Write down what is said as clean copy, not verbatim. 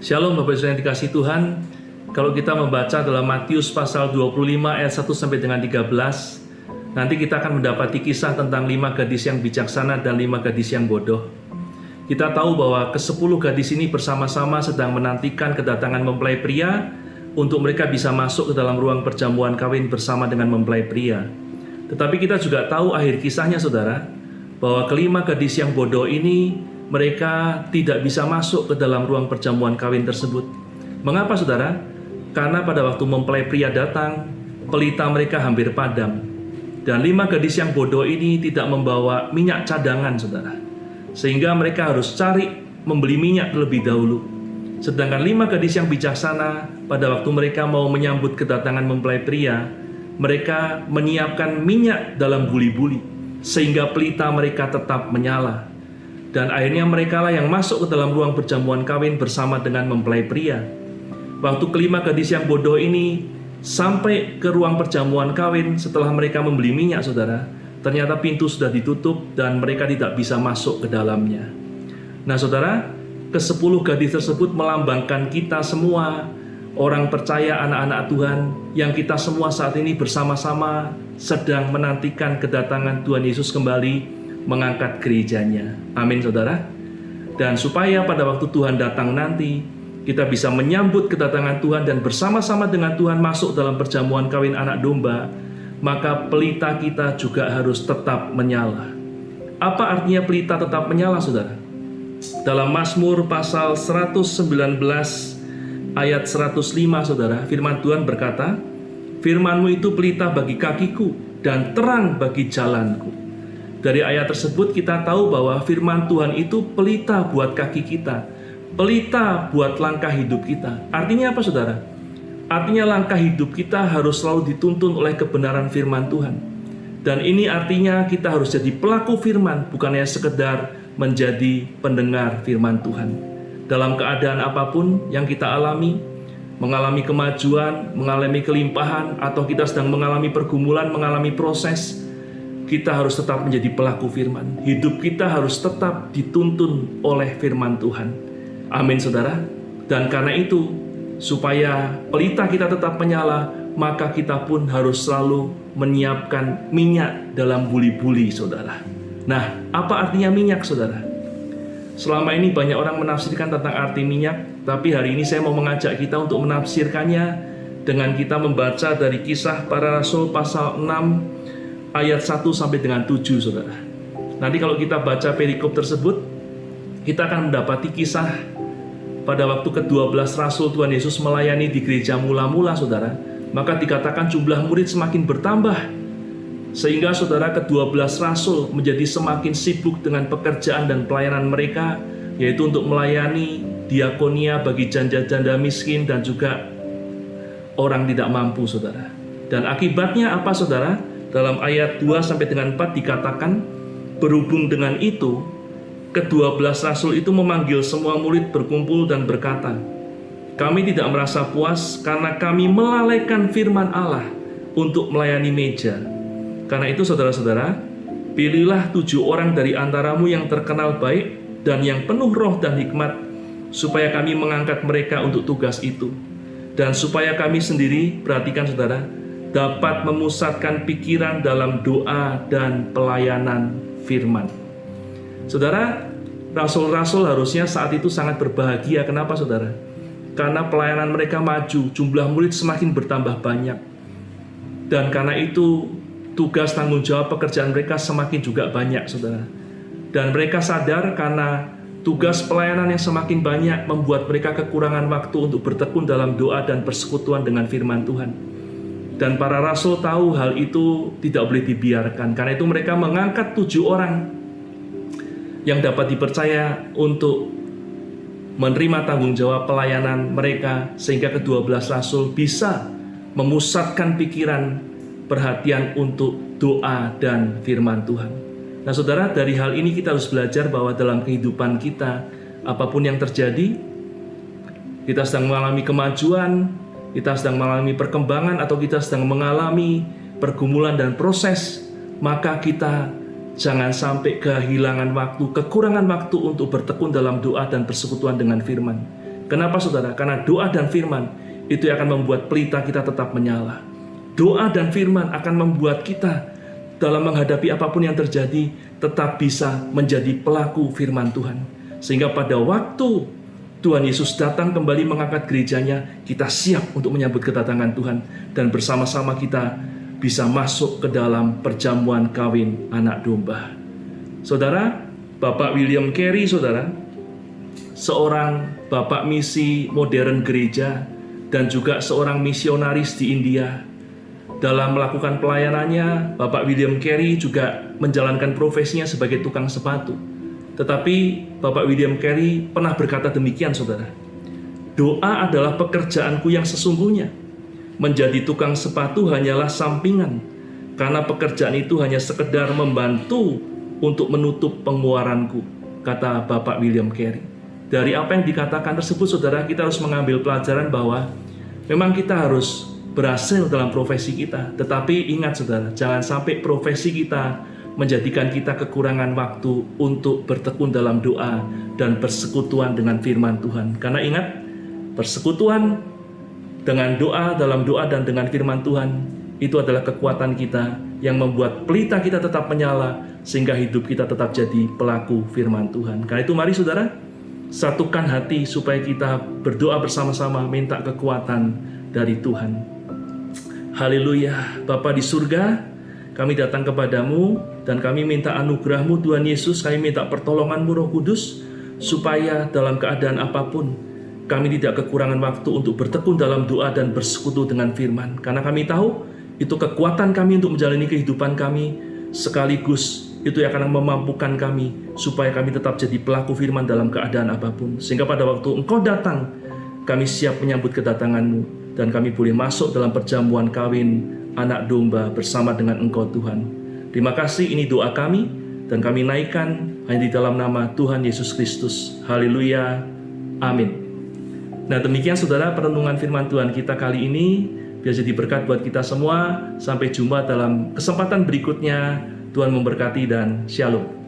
Shalom Bapak Ibu yang dikasihi Tuhan. Kalau kita membaca dalam Matius pasal 25 ayat 1 sampai dengan 13, nanti kita akan mendapati kisah tentang 5 gadis yang bijaksana dan 5 gadis yang bodoh. Kita tahu bahwa ke-10 gadis ini bersama-sama sedang menantikan kedatangan mempelai pria untuk mereka bisa masuk ke dalam ruang perjamuan kawin bersama dengan mempelai pria. Tetapi kita juga tahu akhir kisahnya, saudara, bahwa kelima gadis yang bodoh ini mereka tidak bisa masuk ke dalam ruang perjamuan kawin tersebut. Mengapa, saudara? Karena pada waktu mempelai pria datang, pelita mereka hampir padam. Dan 5 gadis yang bodoh ini tidak membawa minyak cadangan, saudara. Sehingga mereka harus cari membeli minyak terlebih dahulu. Sedangkan 5 gadis yang bijaksana, pada waktu mereka mau menyambut kedatangan mempelai pria, mereka menyiapkan minyak dalam buli-buli, sehingga pelita mereka tetap menyala. Dan akhirnya mereka lah yang masuk ke dalam ruang perjamuan kawin bersama dengan mempelai pria. Waktu kelima gadis yang bodoh ini sampai ke ruang perjamuan kawin setelah mereka membeli minyak, saudara, ternyata pintu sudah ditutup dan mereka tidak bisa masuk ke dalamnya. Nah, saudara, ke-10 gadis tersebut melambangkan kita semua, orang percaya, anak-anak Tuhan, yang kita semua saat ini bersama-sama sedang menantikan kedatangan Tuhan Yesus kembali mengangkat gerejanya. Amin, saudara. Dan supaya pada waktu Tuhan datang nanti, kita bisa menyambut kedatangan Tuhan dan bersama-sama dengan Tuhan masuk dalam perjamuan kawin anak domba, maka pelita kita juga harus tetap menyala. Apa artinya pelita tetap menyala, saudara? Dalam Mazmur pasal 119 ayat 105, saudara, firman Tuhan berkata, "Firman-Mu itu pelita bagi kakiku dan terang bagi jalanku." Dari ayat tersebut kita tahu bahwa firman Tuhan itu pelita buat kaki kita, pelita buat langkah hidup kita. Artinya apa, saudara? Artinya langkah hidup kita harus selalu dituntun oleh kebenaran firman Tuhan. Dan ini artinya kita harus jadi pelaku firman, bukannya sekedar menjadi pendengar firman Tuhan. Dalam keadaan apapun yang kita alami, mengalami kemajuan, mengalami kelimpahan, atau kita sedang mengalami pergumulan, mengalami proses, kita harus tetap menjadi pelaku firman. Hidup kita harus tetap dituntun oleh firman Tuhan. Amin, saudara. Dan karena itu, supaya pelita kita tetap menyala, maka kita pun harus selalu menyiapkan minyak dalam buli-buli, saudara. Nah, apa artinya minyak, saudara? Selama ini banyak orang menafsirkan tentang arti minyak, tapi hari ini saya mau mengajak kita untuk menafsirkannya dengan kita membaca dari Kisah Para Rasul pasal 6 ayat 1 sampai dengan 7, saudara. Nanti kalau kita baca perikop tersebut, kita akan mendapati kisah pada waktu ke-12 Rasul Tuhan Yesus melayani di gereja mula-mula, saudara. Maka dikatakan jumlah murid semakin bertambah, sehingga saudara ke-12 Rasul menjadi semakin sibuk dengan pekerjaan dan pelayanan mereka, yaitu untuk melayani diakonia bagi janda-janda miskin dan juga orang tidak mampu, saudara. Dan akibatnya apa, saudara? Dalam ayat 2 sampai dengan 4 dikatakan, berhubung dengan itu, ke-12 Rasul itu memanggil semua murid berkumpul dan berkata, "Kami tidak merasa puas karena kami melalaikan firman Allah untuk melayani meja. Karena itu, saudara-saudara, pilihlah 7 orang dari antaramu yang terkenal baik dan yang penuh roh dan hikmat, supaya kami mengangkat mereka untuk tugas itu. Dan supaya kami sendiri," perhatikan, saudara, "dapat memusatkan pikiran dalam doa dan pelayanan firman." Saudara, rasul-rasul harusnya saat itu sangat berbahagia. Kenapa, saudara? Karena pelayanan mereka maju, jumlah murid semakin bertambah banyak. Dan karena itu, tugas tanggung jawab pekerjaan mereka semakin juga banyak, saudara. Dan mereka sadar karena tugas pelayanan yang semakin banyak membuat mereka kekurangan waktu untuk bertekun dalam doa dan persekutuan dengan firman Tuhan. Dan para rasul tahu hal itu tidak boleh dibiarkan. Karena itu mereka mengangkat 7 orang yang dapat dipercaya untuk menerima tanggung jawab pelayanan mereka, sehingga ke-12 rasul bisa memusatkan pikiran, perhatian untuk doa dan firman Tuhan. Nah, saudara, dari hal ini kita harus belajar bahwa dalam kehidupan kita, apapun yang terjadi, kita sedang mengalami kemajuan, kita sedang mengalami perkembangan, atau kita sedang mengalami pergumulan dan proses, maka kita jangan sampai kehilangan waktu, kekurangan waktu untuk bertekun dalam doa dan persekutuan dengan firman. Kenapa saudara? Karena doa dan firman itu akan membuat pelita kita tetap menyala. Doa dan firman akan membuat kita dalam menghadapi apapun yang terjadi tetap bisa menjadi pelaku firman Tuhan. Sehingga pada waktu Tuhan Yesus datang kembali mengangkat gerejanya, kita siap untuk menyambut kedatangan Tuhan. Dan bersama-sama kita bisa masuk ke dalam perjamuan kawin anak domba. Saudara, Bapak William Carey, saudara, seorang bapak misi modern gereja dan juga seorang misionaris di India. Dalam melakukan pelayanannya, Bapak William Carey juga menjalankan profesinya sebagai tukang sepatu. Tetapi Bapak William Carey pernah berkata demikian, saudara. Doa adalah pekerjaanku yang sesungguhnya. Menjadi tukang sepatu hanyalah sampingan, karena pekerjaan itu hanya sekedar membantu untuk menutup pengeluaranku, kata Bapak William Carey. Dari apa yang dikatakan tersebut, saudara, kita harus mengambil pelajaran bahwa memang kita harus berhasil dalam profesi kita. Tetapi ingat, saudara, jangan sampai profesi kita menjadikan kita kekurangan waktu untuk bertekun dalam doa dan persekutuan dengan firman Tuhan. Karena ingat, persekutuan dengan doa, dalam doa dan dengan firman Tuhan, itu adalah kekuatan kita yang membuat pelita kita tetap menyala, sehingga hidup kita tetap jadi pelaku firman Tuhan. Karena itu mari saudara, satukan hati supaya kita berdoa bersama-sama minta kekuatan dari Tuhan. Haleluya. Bapa di surga, kami datang kepadamu dan kami minta anugerah-Mu Tuhan Yesus. Kami minta pertolongan-Mu Roh Kudus, supaya dalam keadaan apapun kami tidak kekurangan waktu untuk bertekun dalam doa dan bersekutu dengan firman. Karena kami tahu itu kekuatan kami untuk menjalani kehidupan kami, sekaligus itu yang akan memampukan kami supaya kami tetap jadi pelaku firman dalam keadaan apapun. Sehingga pada waktu Engkau datang, kami siap menyambut kedatangan-Mu dan kami boleh masuk dalam perjamuan kawin anak domba bersama dengan Engkau Tuhan. Terima kasih, ini doa kami dan kami naikkan hanya di dalam nama Tuhan Yesus Kristus. Haleluya. Amin. Nah, demikian saudara perenungan firman Tuhan kita kali ini. Biar jadi berkat buat kita semua. Sampai jumpa dalam kesempatan berikutnya. Tuhan memberkati dan shalom.